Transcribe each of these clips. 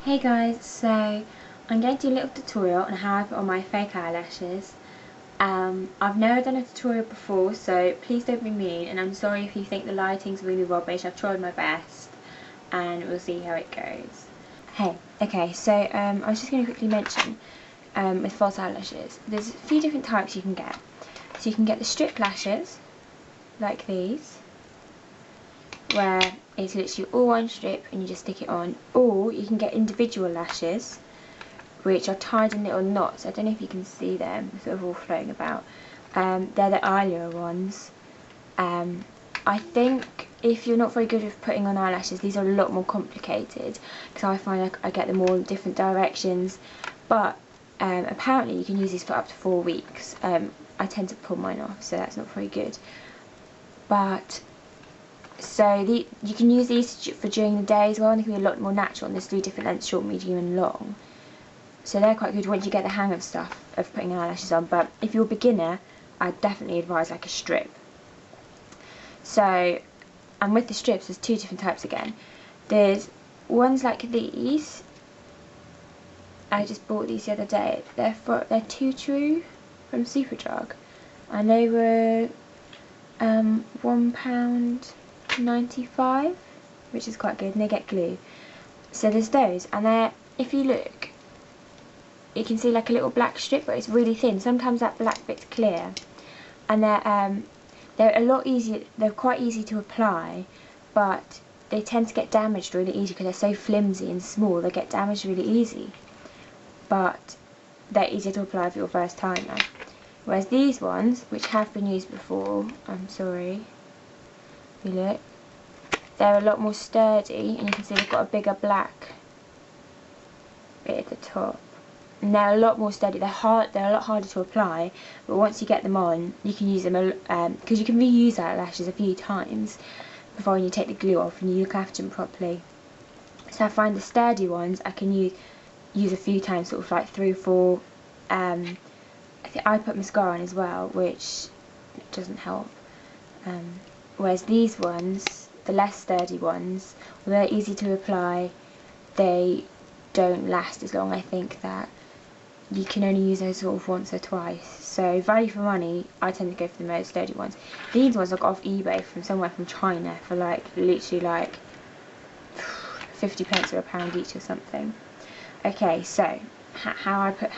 Hey guys, so I'm going to do a little tutorial on how I put on my fake eyelashes. I've never done a tutorial before, so please don't be mean, and I'm sorry if you think the lighting's really rubbish. I've tried my best and we'll see how it goes. Okay, so I was just going to quickly mention with false eyelashes, there's a few different types you can get. So you can get the strip lashes, like these, where it's literally all one strip and you just stick it on, or you can get individual lashes which are tied in little knots. I don't know if you can see them, sort of all floating about. They're the eyelure ones. I think if you're not very good with putting on eyelashes, these are a lot more complicated, because I find I get them all in different directions, but apparently you can use these for up to 4 weeks. I tend to pull mine off, so that's not very good. But so you can use these for during the day as well, and they can be a lot more natural, and there's 3 different lengths: short, medium and long. So they're quite good once you get the hang of stuff, of putting eyelashes on. But if you're a beginner, I'd definitely advise like a strip. So, and with the strips, there's 2 different types again. There's ones like these. I just bought these the other day. They're Too True from Superdrug, and they were £1.95, which is quite good, and they get glue. So there's those, and if you look, you can see like a little black strip, but it's really thin. Sometimes that black bit's clear, and they're a lot easier. They're quite easy to apply, but they tend to get damaged really easy because they're so flimsy and small. They get damaged really easy, but they're easier to apply for your first timer. Whereas these ones, which have been used before, I'm sorry, if you look, they're a lot more sturdy, and you can see they've got a bigger black bit at the top. And they're a lot more sturdy. They're a lot harder to apply, but once you get them on, you can use them because you can reuse eyelashes a few times before you take the glue off and you look after them properly. So I find the sturdy ones I can use a few times, sort of like 3 or 4. I think I put mascara on as well, which doesn't help. Whereas these ones, the less sturdy ones, although they're easy to apply, they don't last as long. I think that you can only use those sort of once or twice. So value for money, I tend to go for the most sturdy ones. These ones I got off eBay from somewhere from China for like literally like 50 pence or £1 each or something. Okay, so how I put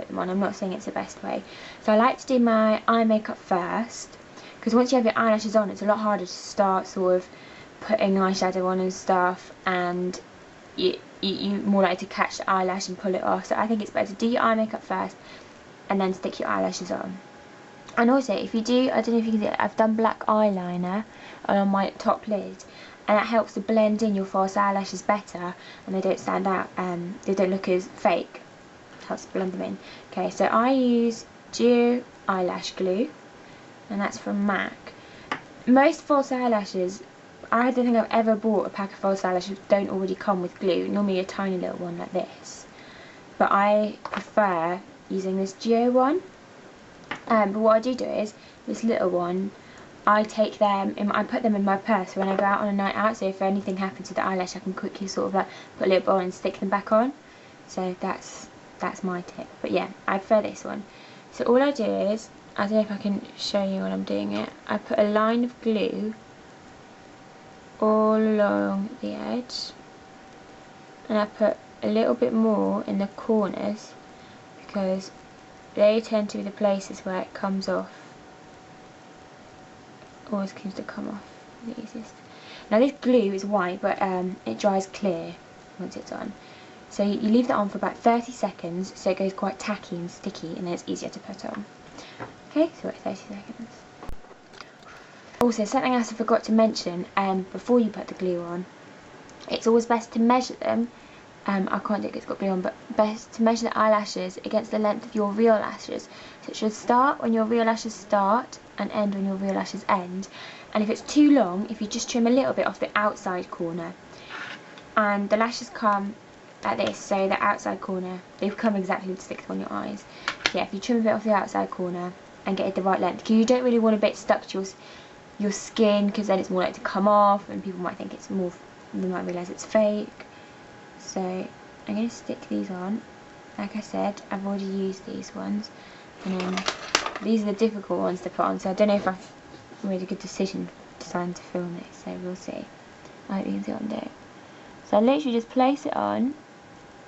them on. I'm not saying it's the best way. So I like to do my eye makeup first, because once you have your eyelashes on, it's a lot harder to start sort of putting eyeshadow on and stuff, and you more likely to catch the eyelash and pull it off. So I think it's better to do your eye makeup first and then stick your eyelashes on. And also, if you do, I don't know if you can see it, I've done black eyeliner on my top lid, and that helps to blend in your false eyelashes better, and they don't stand out, they don't look as fake. It helps to blend them in. Okay, so I use Duo eyelash glue, and that's from MAC. Most false eyelashes, I don't think I've ever bought a pack of false eyelashes that don't already come with glue, normally a tiny little one like this. But I prefer using this Duo one. But what I do is, this little one, I take them, I put them in my purse when I go out on a night out, so if anything happens to the eyelash I can quickly sort of like put a little ball and stick them back on. So that's my tip. But yeah, I prefer this one. So all I do is, I don't know if I can show you when I'm doing it, I put a line of glue all along the edge, and I put a little bit more in the corners because they tend to be the places where it comes off, always seems to come off the easiest. Now this glue is white, but it dries clear once it's on. So you leave that on for about 30 seconds so it goes quite tacky and sticky, and then it's easier to put on. Okay, so wait 30 seconds. Also, something else I forgot to mention, before you put the glue on, it's always best to measure them. I can't do it because it's got glue on, but best to measure the eyelashes against the length of your real lashes. So it should start when your real lashes start and end when your real lashes end. And if it's too long, if you just trim a little bit off the outside corner, and the lashes come like this, so the outside corner, they come exactly to stick on your eyes. So yeah, if you trim a bit off the outside corner and get it the right length, because you don't really want a bit stuck to your skin, because then it's more likely to come off and people might think it's more, they might realise it's fake. So I'm going to stick these on. Like I said, I've already used these ones, and then these are the difficult ones to put on, so I don't know if I've made a good decision deciding to film this, so we'll see. I hope you can see what I'm doing. So I literally just place it on,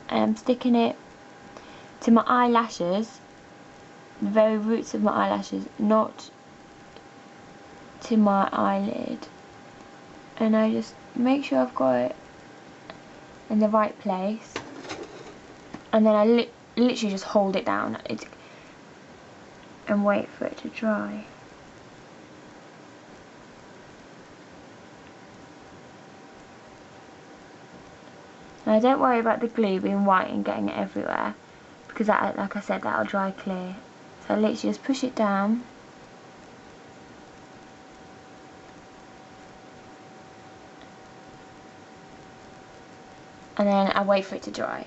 and I'm sticking it to my eyelashes, the very roots of my eyelashes, not to my eyelid. And I just make sure I've got it in the right place, and then I literally just hold it down and wait for it to dry. Now don't worry about the glue being white and getting it everywhere, because that, like I said, that'll dry clear. So I literally just push it down, and then I wait for it to dry.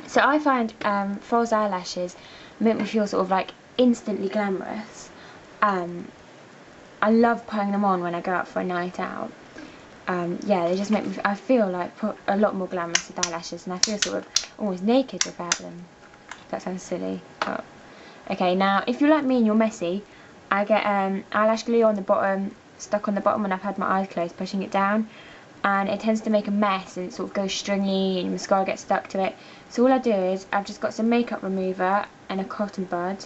So I find false eyelashes make me feel sort of like instantly glamorous. I love putting them on when I go out for a night out. Yeah, they just make me, I feel like a lot more glamorous with eyelashes, and I feel sort of almost naked without them. That sounds silly. But okay, now if you're like me and you're messy, I get eyelash glue on the bottom, stuck on the bottom when I've had my eyes closed, pushing it down, and it tends to make a mess and it sort of goes stringy and mascara gets stuck to it. So all I do is I've just got some makeup remover and a cotton bud,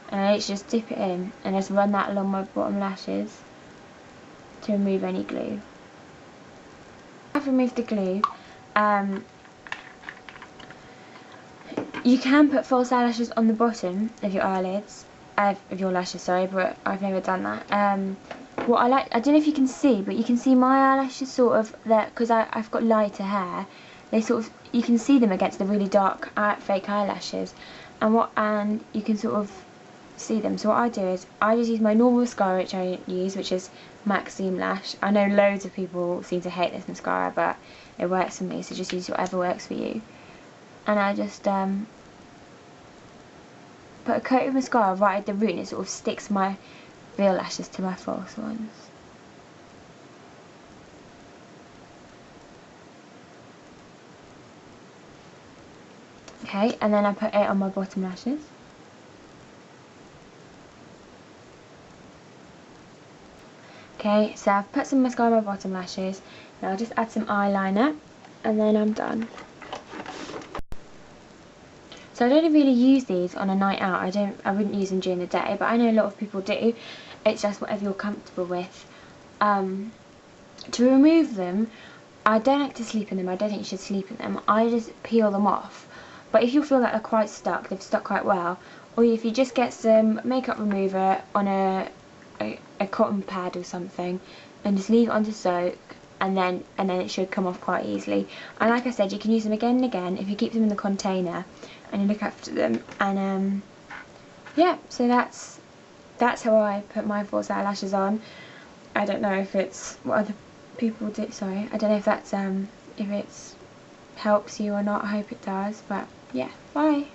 and I literally just dip it in and just run that along my bottom lashes to remove any glue. I've removed the glue. You can put false eyelashes on the bottom of your eyelids, of your lashes, sorry, but I've never done that. What I like, I don't know if you can see, but you can see my eyelashes sort of there, because I've got lighter hair. They sort of, you can see them against the really dark fake eyelashes, and you can sort of see them. So what I do is I just use my normal mascara, which I use, which is Maxime Lash. I know loads of people seem to hate this mascara, but it works for me, so just use whatever works for you. And I just put a coat of mascara right at the root, and it sort of sticks my real lashes to my false ones. Okay, and then I put it on my bottom lashes. Okay, so I've put some mascara on my bottom lashes. Now I'll just add some eyeliner, and then I'm done. So I don't really use these on a night out. I wouldn't use them during the day, but I know a lot of people do. It's just whatever you're comfortable with. To remove them, I don't like to sleep in them. I don't think you should sleep in them. I just peel them off. But if you feel like they're quite stuck, they've stuck quite well, or if you just get some makeup remover on a cotton pad or something, and just leave it on to soak, and then it should come off quite easily. And like I said, you can use them again and again if you keep them in the container and you look after them. And yeah, so that's how I put my false eyelashes on. I don't know if it's what other people do. Sorry, I don't know if that's if it helps you or not. I hope it does. But yeah, bye.